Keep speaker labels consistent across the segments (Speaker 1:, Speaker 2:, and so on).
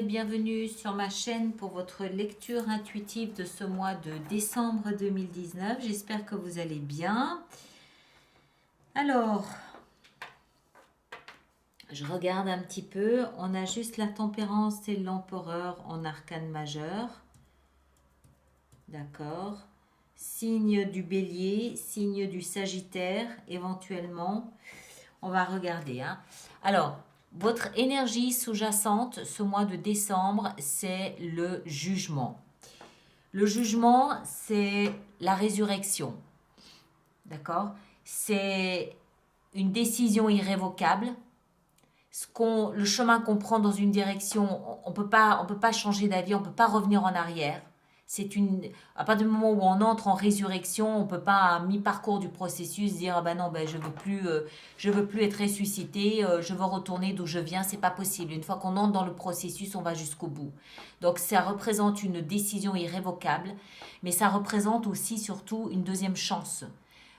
Speaker 1: bienvenue sur ma chaîne pour votre lecture intuitive de ce mois de décembre 2019. J'espère que vous allez bien. Alors, je regarde un petit peu. On a juste la tempérance et l'empereur en arcane majeur. D'accord. Signe du bélier, signe du sagittaire, éventuellement. On va regarder. Alors, votre énergie sous-jacente ce mois de décembre, c'est le jugement. Le jugement, c'est la résurrection. D'accord? C'est une décision irrévocable. Le chemin qu'on prend dans une direction, on peut pas changer d'avis, on ne peut pas revenir en arrière. À partir du moment où on entre en résurrection, on ne peut pas à mi-parcours du processus dire ah ben non, ben je veux plus être ressuscité, je veux retourner d'où je viens, c'est pas possible. Une fois qu'on entre dans le processus, on va jusqu'au bout. Donc ça représente une décision irrévocable, mais ça représente aussi surtout une deuxième chance,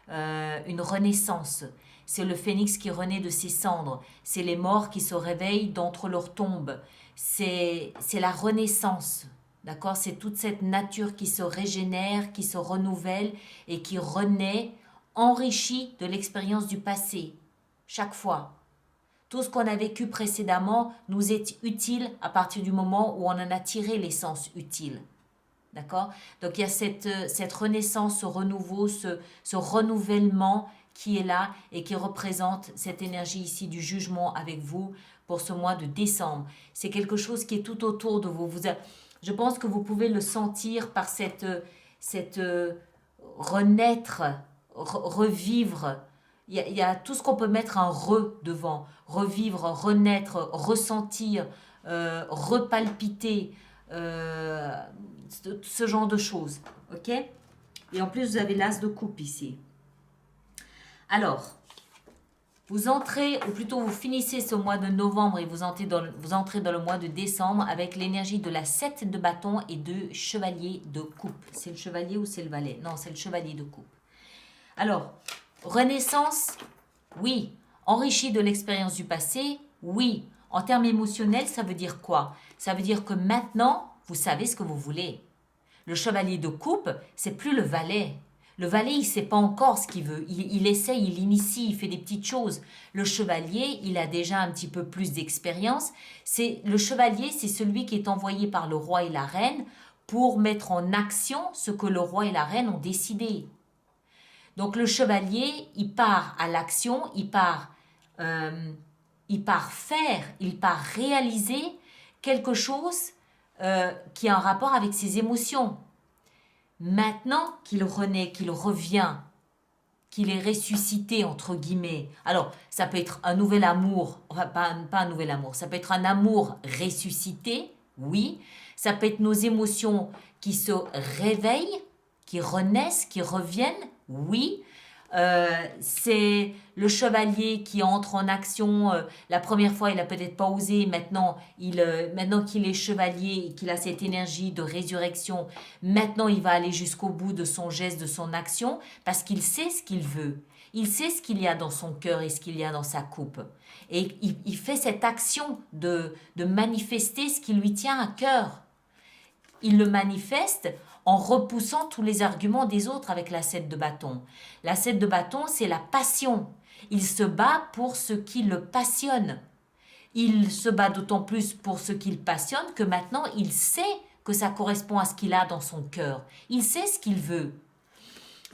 Speaker 1: une renaissance. C'est le phénix qui renaît de ses cendres, c'est les morts qui se réveillent d'entre leurs tombes, c'est la renaissance. D'accord? C'est toute cette nature qui se régénère, qui se renouvelle et qui renaît, enrichie de l'expérience du passé. Chaque fois. Tout ce qu'on a vécu précédemment nous est utile à partir du moment où on en a tiré l'essence utile. D'accord? Donc il y a cette renaissance, ce renouveau, ce renouvellement qui est là et qui représente cette énergie ici du jugement avec vous pour ce mois de décembre. C'est quelque chose qui est tout autour de vous. Je pense que vous pouvez le sentir par cette renaître, revivre. Il y a tout ce qu'on peut mettre un devant. Revivre, renaître, ressentir, repalpiter, ce genre de choses. Ok? Et en plus, vous avez l'as de coupe ici. Alors, vous entrez, ou plutôt vous finissez ce mois de novembre et vous entrez dans le mois de décembre avec l'énergie de la 7 de bâton et de chevalier de coupe. C'est le chevalier ou c'est le valet? Non, c'est le chevalier de coupe. Alors, renaissance, oui. Enrichi de l'expérience du passé, oui. En termes émotionnels, ça veut dire quoi? Ça veut dire que maintenant, vous savez ce que vous voulez. Le chevalier de coupe, c'est plus le valet. Le valet, il ne sait pas encore ce qu'il veut. Il essaye, il initie, il fait des petites choses. Le chevalier, il a déjà un petit peu plus d'expérience. Le chevalier, c'est celui qui est envoyé par le roi et la reine pour mettre en action ce que le roi et la reine ont décidé. Donc le chevalier, il part à l'action, il part faire, il part réaliser quelque chose qui a un rapport avec ses émotions. Maintenant qu'il renaît, qu'il revient, qu'il est ressuscité, entre guillemets. Alors, ça peut être un nouvel amour, enfin, pas un nouvel amour, ça peut être un amour ressuscité, oui. Ça peut être nos émotions qui se réveillent, qui renaissent, qui reviennent, oui. C'est le chevalier qui entre en action. La première fois, il n'a peut-être pas osé. Maintenant qu'il est chevalier et qu'il a cette énergie de résurrection, maintenant il va aller jusqu'au bout de son geste, de son action, parce qu'il sait ce qu'il veut. Il sait ce qu'il y a dans son cœur et ce qu'il y a dans sa coupe. Et il fait cette action de manifester ce qui lui tient à cœur. Il le manifeste en repoussant tous les arguments des autres avec la 7 de bâton. La 7 de bâton, c'est la passion. Il se bat pour ce qui le passionne. Il se bat d'autant plus pour ce qui le passionne que maintenant, il sait que ça correspond à ce qu'il a dans son cœur. Il sait ce qu'il veut.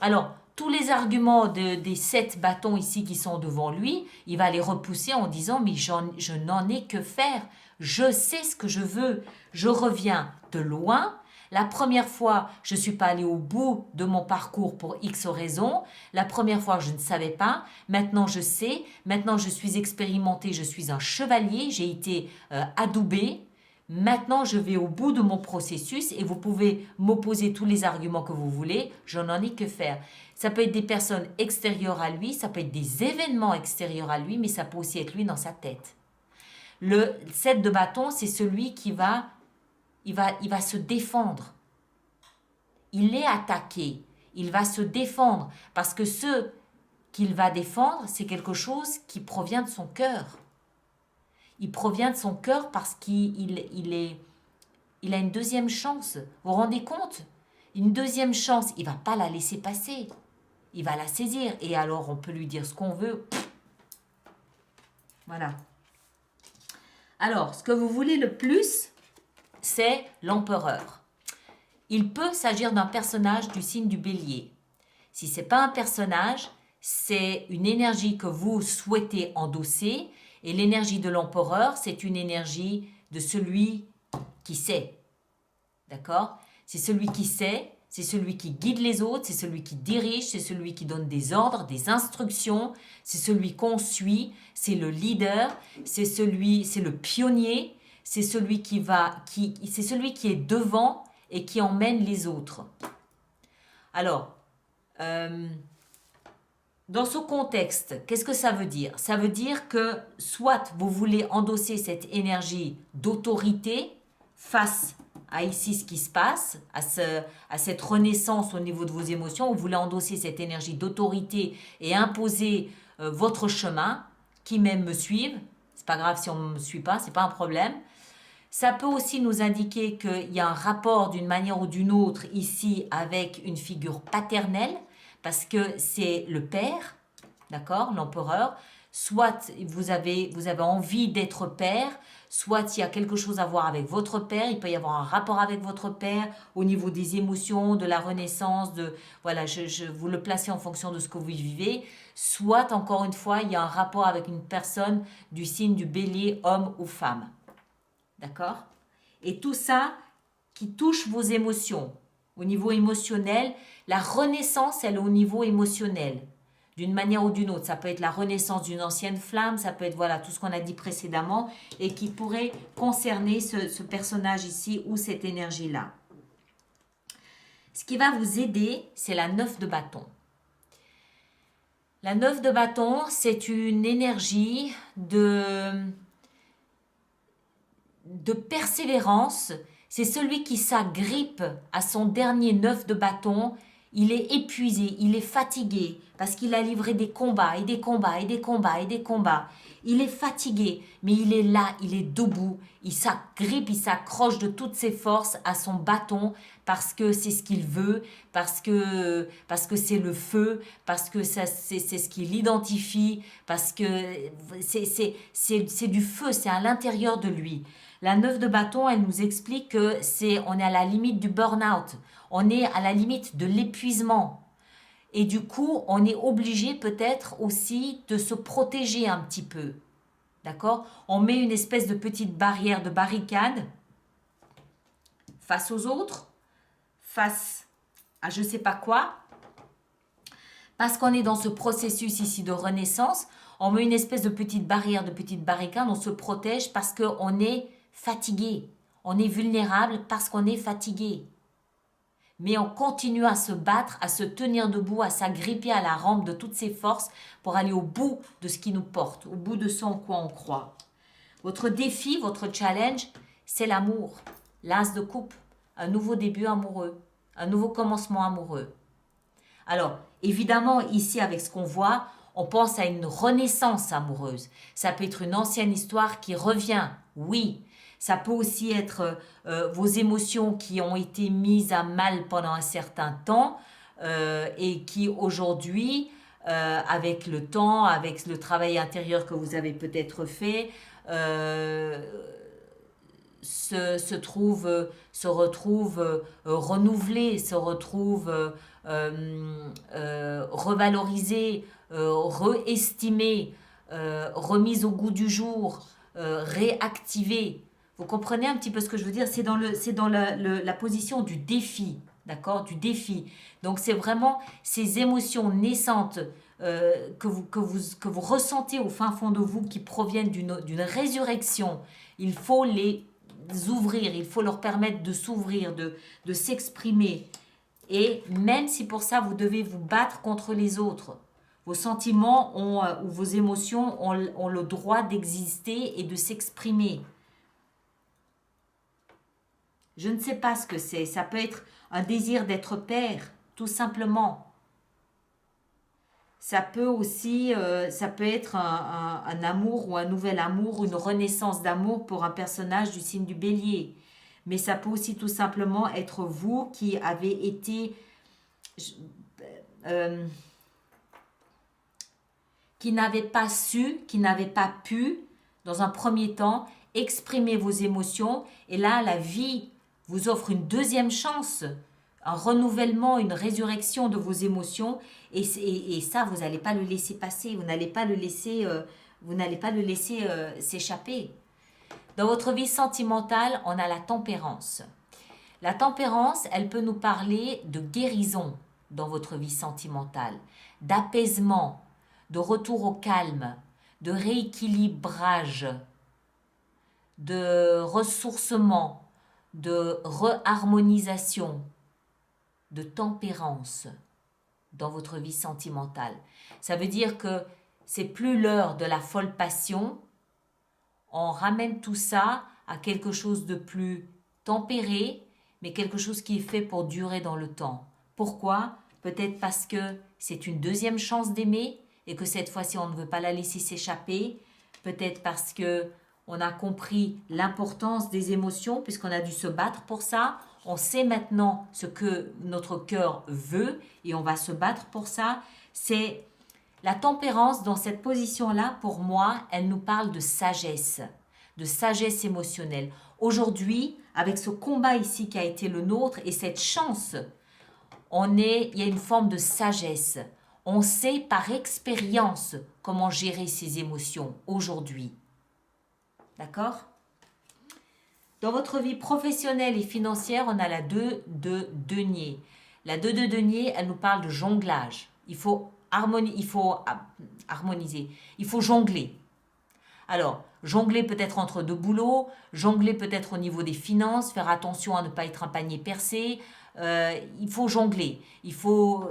Speaker 1: Alors, tous les arguments des 7 bâtons ici qui sont devant lui, il va les repousser en disant « mais je n'en ai que faire. Je sais ce que je veux. Je reviens de loin. La première fois, je ne suis pas allée au bout de mon parcours pour X raisons. La première fois, je ne savais pas. Maintenant, je sais. Maintenant, je suis expérimentée. Je suis un chevalier. J'ai été adoubée. Maintenant, je vais au bout de mon processus et vous pouvez m'opposer tous les arguments que vous voulez. Je n'en ai que faire. Ça peut être des personnes extérieures à lui. Ça peut être des événements extérieurs à lui, mais ça peut aussi être lui dans sa tête. Le 7 de bâton, c'est celui qui va se défendre. Il est attaqué. Il va se défendre parce que ce qu'il va défendre, c'est quelque chose qui provient de son cœur. il provient de son cœur parce il a une deuxième chance. Vous vous rendez compte? Une deuxième chance, il ne va pas la laisser passer. Il va la saisir. Et alors, on peut lui dire ce qu'on veut. Voilà. Alors, ce que vous voulez le plus, c'est l'empereur. Il peut s'agir d'un personnage du signe du bélier. Si ce n'est pas un personnage, c'est une énergie que vous souhaitez endosser. Et l'énergie de l'empereur, c'est une énergie de celui qui sait. D'accord? C'est celui qui sait, c'est celui qui guide les autres, c'est celui qui dirige, c'est celui qui donne des ordres, des instructions, c'est celui qu'on suit, c'est le leader, c'est le pionnier, c'est celui c'est celui qui est devant et qui emmène les autres. Alors, dans ce contexte, qu'est-ce que ça veut dire? Ça veut dire que soit vous voulez endosser cette énergie d'autorité face à ici ce qui se passe, à cette renaissance au niveau de vos émotions, vous voulez endosser cette énergie d'autorité et imposer votre chemin, qui même me suivent, c'est pas grave si on ne me suit pas, c'est pas un problème. Ça peut aussi nous indiquer qu'il y a un rapport d'une manière ou d'une autre ici avec une figure paternelle, parce que c'est le père, d'accord, l'empereur. Soit vous avez envie d'être père, soit il y a quelque chose à voir avec votre père, il peut y avoir un rapport avec votre père au niveau des émotions, de la renaissance, voilà, je vous le placez en fonction de ce que vous vivez. Soit, encore une fois, il y a un rapport avec une personne du signe du bélier, homme ou femme. D'accord? Et tout ça qui touche vos émotions. Au niveau émotionnel, la renaissance, elle est au niveau émotionnel. D'une manière ou d'une autre. Ça peut être la renaissance d'une ancienne flamme, ça peut être voilà, tout ce qu'on a dit précédemment et qui pourrait concerner ce personnage ici ou cette énergie-là. Ce qui va vous aider, c'est la 9 de bâton. La 9 de bâton, c'est une énergie de persévérance. C'est celui qui s'agrippe à son dernier 9 de bâton. Il est épuisé, il est fatigué parce qu'il a livré des combats et des combats et des combats et des combats. Il est fatigué, mais il est là, il est debout. Il s'agrippe, il s'accroche de toutes ses forces à son bâton parce que c'est ce qu'il veut, parce que c'est le feu, parce que c'est ce qui l'identifie, parce que c'est du feu, c'est à l'intérieur de lui. La 9 de bâton, elle nous explique que on est à la limite du burn-out, on est à la limite de l'épuisement. Et du coup, on est obligé peut-être aussi de se protéger un petit peu. D'accord? On met une espèce de petite barrière, de barricade face aux autres, face à je ne sais pas quoi. Parce qu'on est dans ce processus ici de renaissance, on met une espèce de petite barrière, de petite barricade, on se protège parce qu'on est fatigué. On est vulnérable parce qu'on est fatigué. Mais on continue à se battre, à se tenir debout, à s'agripper à la rampe de toutes ses forces pour aller au bout de ce qui nous porte, au bout de ce en quoi on croit. Votre défi, votre challenge, c'est l'amour, l'as de coupe, un nouveau début amoureux, un nouveau commencement amoureux. Alors, évidemment, ici, avec ce qu'on voit, on pense à une renaissance amoureuse. Ça peut être une ancienne histoire qui revient, oui. Ça peut aussi être vos émotions qui ont été mises à mal pendant un certain temps et qui aujourd'hui, avec le temps, avec le travail intérieur que vous avez peut-être fait, se retrouvent renouvelées, se retrouvent revalorisées, réestimées, remises au goût du jour, réactivées. Vous comprenez un petit peu ce que je veux dire? C'est dans la position du défi, d'accord? Du défi. Donc c'est vraiment ces émotions naissantes que vous ressentez au fin fond de vous qui proviennent d'une résurrection. Il faut les ouvrir, il faut leur permettre de s'ouvrir, de s'exprimer. Et même si pour ça vous devez vous battre contre les autres, vos sentiments ou vos émotions ont le droit d'exister et de s'exprimer. Je ne sais pas ce que c'est. Ça peut être un désir d'être père, tout simplement. Ça peut aussi, ça peut être un amour ou un nouvel amour, une renaissance d'amour pour un personnage du signe du Bélier. Mais ça peut aussi tout simplement être vous qui avez été, euh, qui n'avez pas su, qui n'avez pas pu, dans un premier temps, exprimer vos émotions. Et là, la vie vous offre une deuxième chance, un renouvellement, une résurrection de vos émotions. Et ça, vous n'allez pas le laisser passer, vous n'allez pas le laisser, s'échapper. Dans votre vie sentimentale, on a la tempérance. La tempérance, elle peut nous parler de guérison dans votre vie sentimentale, d'apaisement, de retour au calme, de rééquilibrage, de ressourcement, de reharmonisation, de tempérance dans votre vie sentimentale. Ça veut dire que c'est plus l'heure de la folle passion. On ramène tout ça à quelque chose de plus tempéré, mais quelque chose qui est fait pour durer dans le temps. Pourquoi? Peut-être parce que c'est une deuxième chance d'aimer et que cette fois-ci on ne veut pas la laisser s'échapper. Peut-être parce que on a compris l'importance des émotions puisqu'on a dû se battre pour ça. On sait maintenant ce que notre cœur veut et on va se battre pour ça. C'est la tempérance dans cette position-là, pour moi, elle nous parle de sagesse émotionnelle. Aujourd'hui, avec ce combat ici qui a été le nôtre et cette chance, il y a une forme de sagesse. On sait par expérience comment gérer ses émotions aujourd'hui. D'accord? Dans votre vie professionnelle et financière, on a la 2 de denier. La 2 de denier, elle nous parle de jonglage. Il faut harmoniser. Il faut jongler. Alors, jongler peut-être entre deux boulots, jongler peut-être au niveau des finances, faire attention à ne pas être un panier percé. Il faut jongler. Vous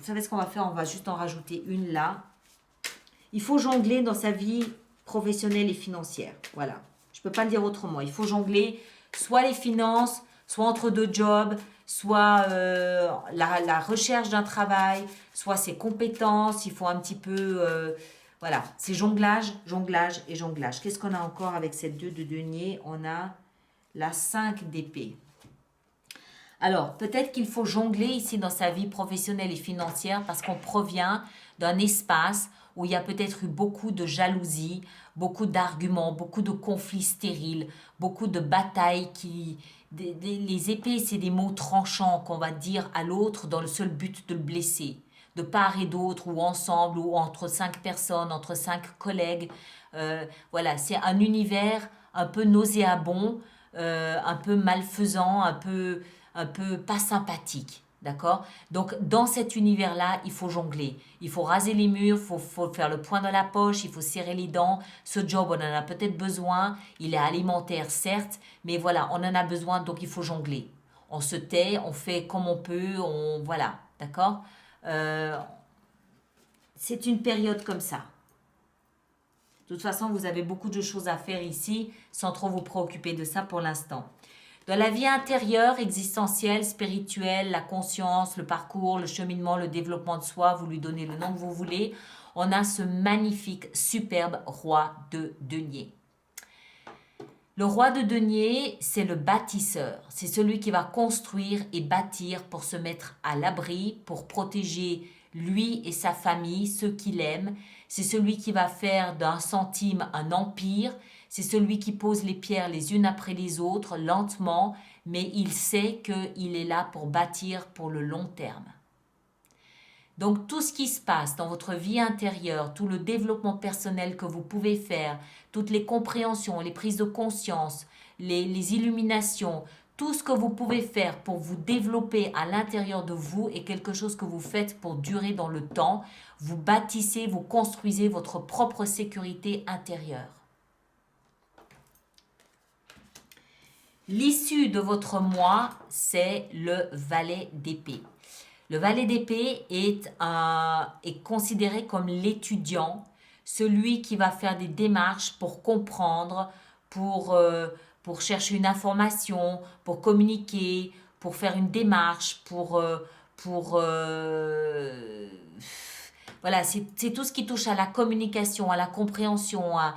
Speaker 1: savez ce qu'on va faire? On va juste en rajouter une là. Il faut jongler dans sa vie professionnelle et financière. Voilà. Je ne peux pas le dire autrement. Il faut jongler soit les finances, soit entre deux jobs, soit la recherche d'un travail, soit ses compétences. Il faut un petit peu... voilà, c'est jonglage, jonglage et jonglage. Qu'est-ce qu'on a encore avec cette 2 de denier? On a la 5 d'épée. Alors, peut-être qu'il faut jongler ici dans sa vie professionnelle et financière parce qu'on provient d'un espace où il y a peut-être eu beaucoup de jalousie, beaucoup d'arguments, beaucoup de conflits stériles, beaucoup de batailles les épées, c'est des mots tranchants qu'on va dire à l'autre dans le seul but de le blesser. De part et d'autre, ou ensemble, ou entre 5 personnes, entre 5 collègues. Voilà, c'est un univers un peu nauséabond, un peu malfaisant, un peu pas sympathique. D'accord? Donc, dans cet univers-là, il faut jongler. Il faut raser les murs, faut faire le poing dans la poche, il faut serrer les dents. Ce job, on en a peut-être besoin. Il est alimentaire, certes, mais voilà, on en a besoin, donc il faut jongler. On se tait, on fait comme on peut, voilà. D'accord? C'est une période comme ça. De toute façon, vous avez beaucoup de choses à faire ici, sans trop vous préoccuper de ça pour l'instant. Dans la vie intérieure, existentielle, spirituelle, la conscience, le parcours, le cheminement, le développement de soi, vous lui donnez le nom que vous voulez, on a ce magnifique, superbe roi de denier. Le roi de denier, c'est le bâtisseur. C'est celui qui va construire et bâtir pour se mettre à l'abri, pour protéger lui et sa famille, ceux qu'il aime. C'est celui qui va faire d'un centime un empire. C'est celui qui pose les pierres les unes après les autres, lentement, mais il sait qu'il est là pour bâtir pour le long terme. Donc tout ce qui se passe dans votre vie intérieure, tout le développement personnel que vous pouvez faire, toutes les compréhensions, les prises de conscience, les illuminations, tout ce que vous pouvez faire pour vous développer à l'intérieur de vous est quelque chose que vous faites pour durer dans le temps. Vous bâtissez, vous construisez votre propre sécurité intérieure. L'issue de votre mois, c'est le valet d'épée. Le valet d'épée est considéré comme l'étudiant, celui qui va faire des démarches pour comprendre, pour chercher une information, pour communiquer, pour faire une démarche, pour pour voilà, c'est tout ce qui touche à la communication, à la compréhension, à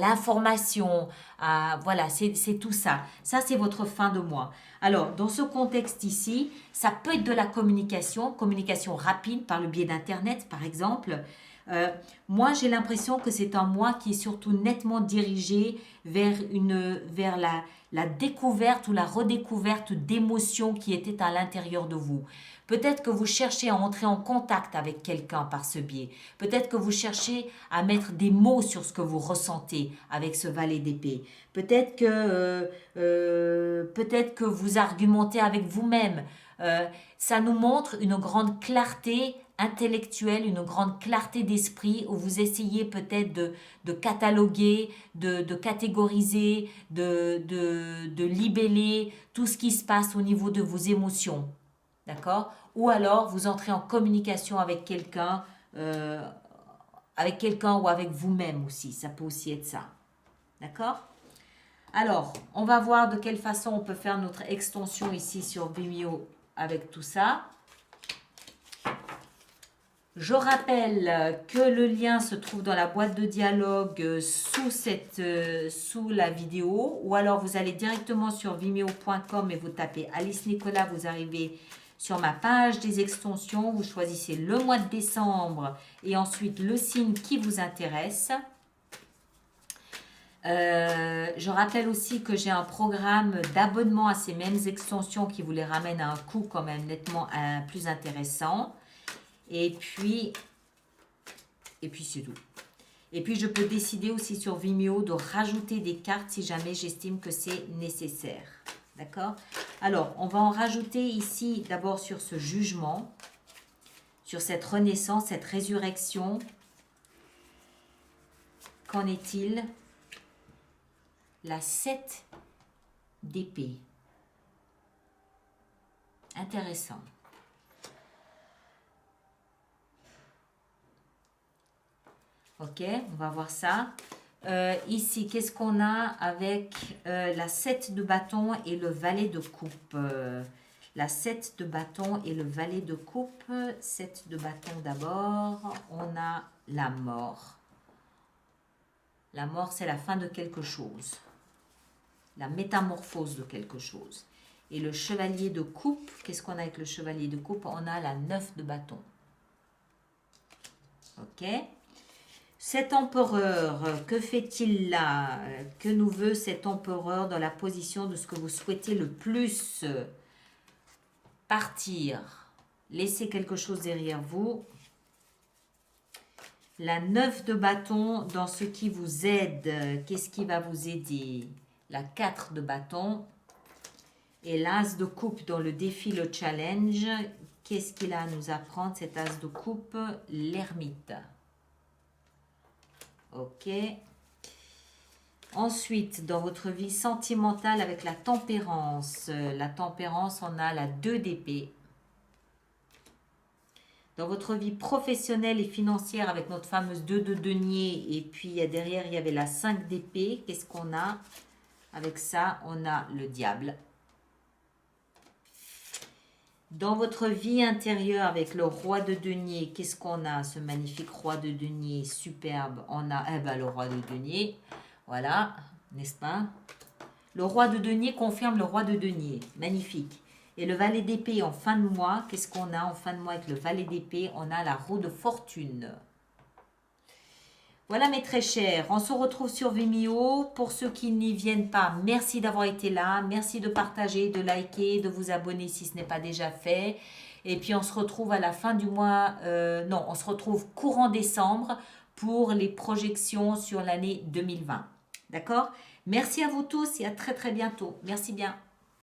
Speaker 1: l'information, voilà, c'est tout ça. Ça, c'est votre fin de mois. Alors, dans ce contexte ici, ça peut être de la communication, communication rapide par le biais d'Internet, par exemple. Moi, j'ai l'impression que c'est un mois qui est surtout nettement dirigé vers la découverte ou la redécouverte d'émotions qui étaient à l'intérieur de vous. Peut-être que vous cherchez à entrer en contact avec quelqu'un par ce biais. Peut-être que vous cherchez à mettre des mots sur ce que vous ressentez avec ce valet d'épée. Peut-être que vous argumentez avec vous-même. Ça nous montre une grande clarté intellectuelle, une grande clarté d'esprit où vous essayez peut-être de cataloguer, de catégoriser, de libeller tout ce qui se passe au niveau de vos émotions. D'accord? Ou alors vous entrez en communication avec quelqu'un ou avec vous-même aussi. Ça peut aussi être ça. D'accord? Alors, on va voir de quelle façon on peut faire notre extension ici sur Vimeo avec tout ça. Je rappelle que le lien se trouve dans la boîte de dialogue sous la vidéo, ou alors vous allez directement sur vimeo.com et vous tapez Alice Nicolas, vous arrivez sur ma page des extensions, vous choisissez le mois de décembre et ensuite le signe qui vous intéresse. Je rappelle aussi que j'ai un programme d'abonnement à ces mêmes extensions qui vous les ramène à un coût quand même nettement plus intéressant. Et puis c'est tout. Et puis, je peux décider aussi sur Vimeo de rajouter des cartes si jamais j'estime que c'est nécessaire. D'accord? Alors, on va en rajouter ici d'abord sur ce jugement, sur cette renaissance, cette résurrection. Qu'en est-il? La 7 d'épée. Intéressant. Ok, on va voir ça. Ici, qu'est-ce qu'on a avec la 7 de bâton et le valet de coupe? La 7 de bâton et le valet de coupe. 7 de bâton d'abord. On a la mort. La mort, c'est la fin de quelque chose. La métamorphose de quelque chose. Et le chevalier de coupe, qu'est-ce qu'on a avec le chevalier de coupe? On a la 9 de bâton. Ok. Cet empereur, que fait-il là? Que nous veut cet empereur dans la position de ce que vous souhaitez le plus? Partir, laisser quelque chose derrière vous. La 9 de bâton dans ce qui vous aide. Qu'est-ce qui va vous aider? La 4 de bâton. Et l'as de coupe dans le défi, le challenge. Qu'est-ce qu'il a à nous apprendre, cet as de coupe? L'ermite. Ok. Ensuite, dans votre vie sentimentale avec la tempérance, on a la 2 d'épée. Dans votre vie professionnelle et financière avec notre fameuse 2 de denier, et puis derrière, il y avait la 5 d'épée. Qu'est-ce qu'on a? Avec ça, on a le diable. Dans votre vie intérieure avec le roi de denier, qu'est-ce qu'on a? Ce magnifique roi de denier, superbe. On a le roi de denier, voilà, n'est-ce pas? Le roi de denier confirme le roi de denier, magnifique. Et le valet d'épée en fin de mois, qu'est-ce qu'on a en fin de mois avec le valet d'épée? On a la roue de fortune. Voilà mes très chers, on se retrouve sur Vimeo. Pour ceux qui n'y viennent pas, merci d'avoir été là. Merci de partager, de liker, de vous abonner si ce n'est pas déjà fait. Et puis on se retrouve à la fin du mois, on se retrouve courant décembre pour les projections sur l'année 2020. D'accord? Merci à vous tous et à très très bientôt. Merci bien.